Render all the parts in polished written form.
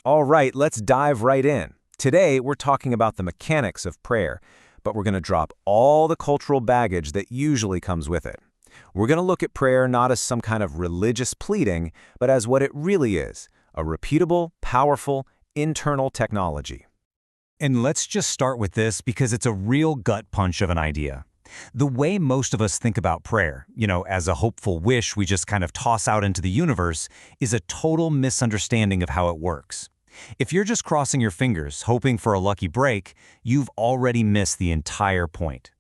All right, let's dive right in. Today, we're talking about the mechanics of prayer, but we're going to drop all the cultural baggage that usually comes with it. We're going to look at prayer not as some kind of religious pleading, but as what it really is, a repeatable, powerful, internal technology. And let's just start with this because it's a real gut punch of an idea. The way most of us think about prayer, as a hopeful wish we just kind of toss out into the universe, is a total misunderstanding of how it works. If you're just crossing your fingers, hoping for a lucky break, you've already missed the entire point.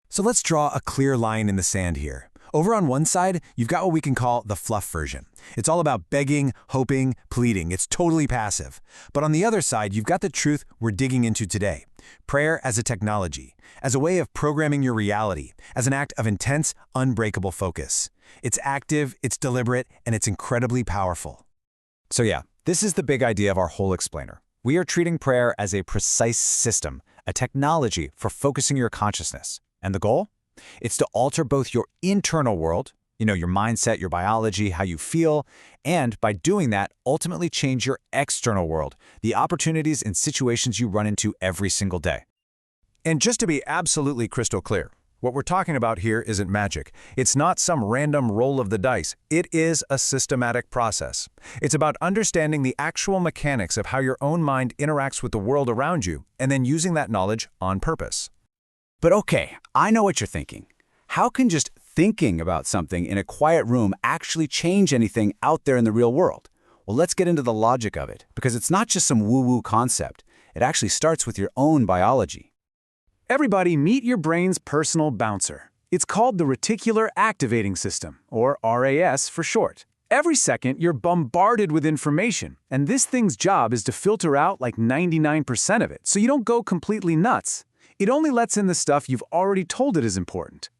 So let's draw a clear line in the sand here. Over on one side, you've got what we can call the fluff version. It's all about begging, hoping, pleading. It's totally passive. But on the other side, you've got the truth we're digging into today. Prayer as a technology, as a way of programming your reality, as an act of intense, unbreakable focus. It's active, it's deliberate, and it's incredibly powerful. So yeah, this is the big idea of our whole explainer. We are treating prayer as a precise system, a technology for focusing your consciousness. And the goal? It's to alter both your internal world, your mindset, your biology, how you feel, and by doing that, ultimately change your external world, the opportunities and situations you run into every single day. And just to be absolutely crystal clear, what we're talking about here isn't magic. It's not some random roll of the dice. It is a systematic process. It's about understanding the actual mechanics of how your own mind interacts with the world around you, and then using that knowledge on purpose. But okay, I know what you're thinking. How can just thinking about something in a quiet room actually change anything out there in the real world? Well, let's get into the logic of it, because it's not just some woo-woo concept. It actually starts with your own biology. Everybody meet your brain's personal bouncer. It's called the reticular activating system, or RAS for short. Every second, you're bombarded with information, and this thing's job is to filter out like 99% of it, so you don't go completely nuts. It only lets in the stuff you've already told it is important.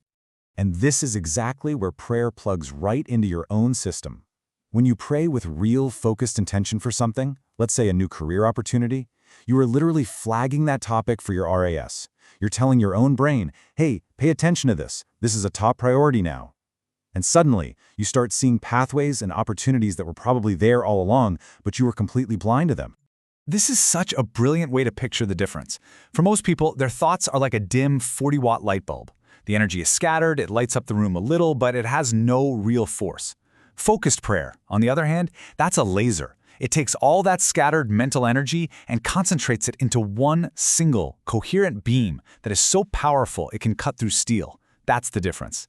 And this is exactly where prayer plugs right into your own system. When you pray with real focused intention for something, let's say a new career opportunity, you are literally flagging that topic for your RAS. You're telling your own brain, hey, pay attention to this. This is a top priority now. And suddenly, you start seeing pathways and opportunities that were probably there all along, but you were completely blind to them. This is such a brilliant way to picture the difference. For most people, their thoughts are like a dim 40-watt light bulb. The energy is scattered, it lights up the room a little, but it has no real force. Focused prayer, on the other hand, that's a laser. It takes all that scattered mental energy and concentrates it into one single, coherent beam that is so powerful it can cut through steel. That's the difference.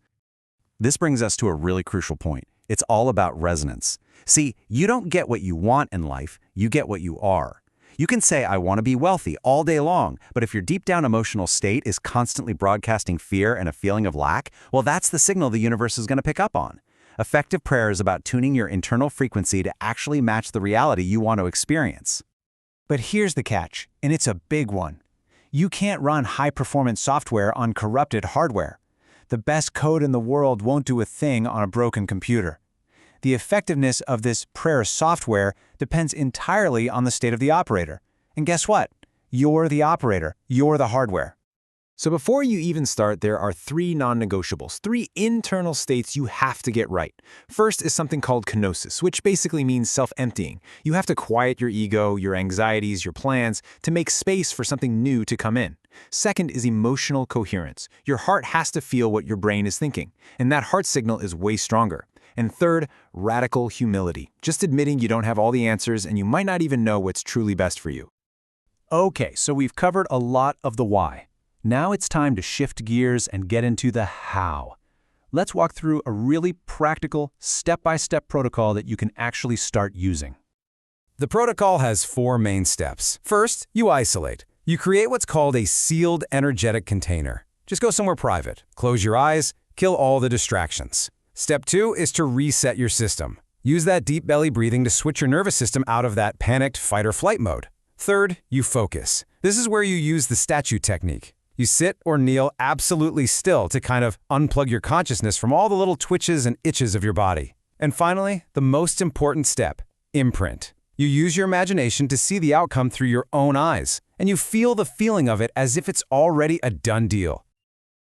This brings us to a really crucial point. It's all about resonance. See, you don't get what you want in life, you get what you are. You can say, I want to be wealthy all day long, but if your deep down emotional state is constantly broadcasting fear and a feeling of lack, well, that's the signal the universe is going to pick up on. Effective prayer is about tuning your internal frequency to actually match the reality you want to experience. But here's the catch, and it's a big one. You can't run high-performance software on corrupted hardware. The best code in the world won't do a thing on a broken computer. The effectiveness of this prayer software depends entirely on the state of the operator. And guess what? You're the operator. You're the hardware. So before you even start, there are three non-negotiables, three internal states you have to get right. First is something called kenosis, which basically means self-emptying. You have to quiet your ego, your anxieties, your plans, to make space for something new to come in. Second is emotional coherence. Your heart has to feel what your brain is thinking, and that heart signal is way stronger. And third, radical humility, just admitting you don't have all the answers and you might not even know what's truly best for you. Okay, so we've covered a lot of the why. Now it's time to shift gears and get into the how. Let's walk through a really practical, step-by-step protocol that you can actually start using. The protocol has 4 main steps. First, you isolate. You create what's called a sealed energetic container. Just go somewhere private. Close your eyes, kill all the distractions. Step 2 is to reset your system. Use that deep belly breathing to switch your nervous system out of that panicked fight or flight mode. Third, you focus. This is where you use the statue technique. You sit or kneel absolutely still to kind of unplug your consciousness from all the little twitches and itches of your body. And finally, the most important step, imprint. You use your imagination to see the outcome through your own eyes, and you feel the feeling of it as if it's already a done deal.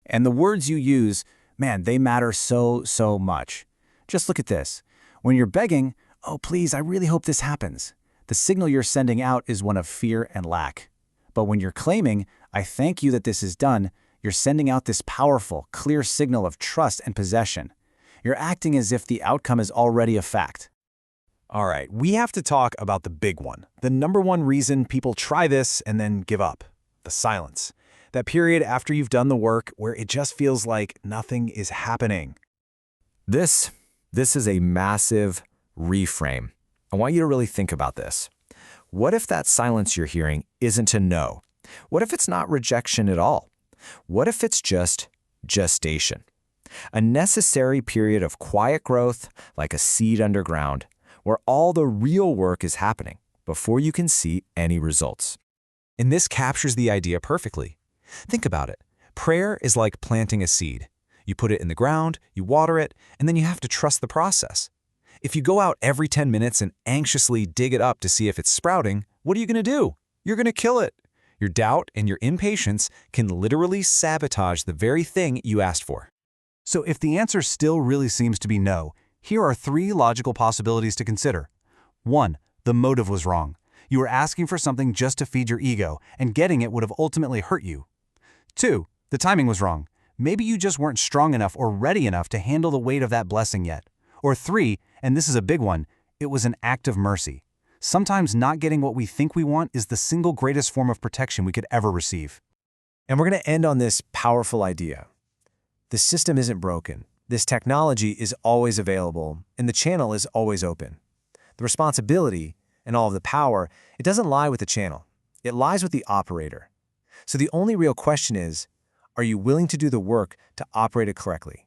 And the words you use, man, they matter so much. Just look at this. When you're begging, oh, please, I really hope this happens. The signal you're sending out is one of fear and lack. But when you're claiming, "I thank you that this is done," you're sending out this powerful, clear signal of trust and possession. You're acting as if the outcome is already a fact. All right, we have to talk about the big one. The number one reason people try this and then give up. The silence. That period after you've done the work where it just feels like nothing is happening. This is a massive reframe. I want you to really think about this. What if that silence you're hearing isn't a no? What if it's not rejection at all? What if it's just gestation? A necessary period of quiet growth, like a seed underground, where all the real work is happening before you can see any results. And this captures the idea perfectly. Think about it. Prayer is like planting a seed. You put it in the ground, you water it, and then you have to trust the process. If you go out every 10 minutes and anxiously dig it up to see if it's sprouting, what are you going to do? You're going to kill it. Your doubt and your impatience can literally sabotage the very thing you asked for. So if the answer still really seems to be no, here are 3 logical possibilities to consider. 1. The motive was wrong. You were asking for something just to feed your ego, and getting it would have ultimately hurt you. 2. The timing was wrong. Maybe you just weren't strong enough or ready enough to handle the weight of that blessing yet. Or 3, and this is a big one, it was an act of mercy. Sometimes not getting what we think we want is the single greatest form of protection we could ever receive. And we're going to end on this powerful idea. The system isn't broken. This technology is always available, and the channel is always open. The responsibility and all of the power, it doesn't lie with the channel. It lies with the operator. So the only real question is, are you willing to do the work to operate it correctly?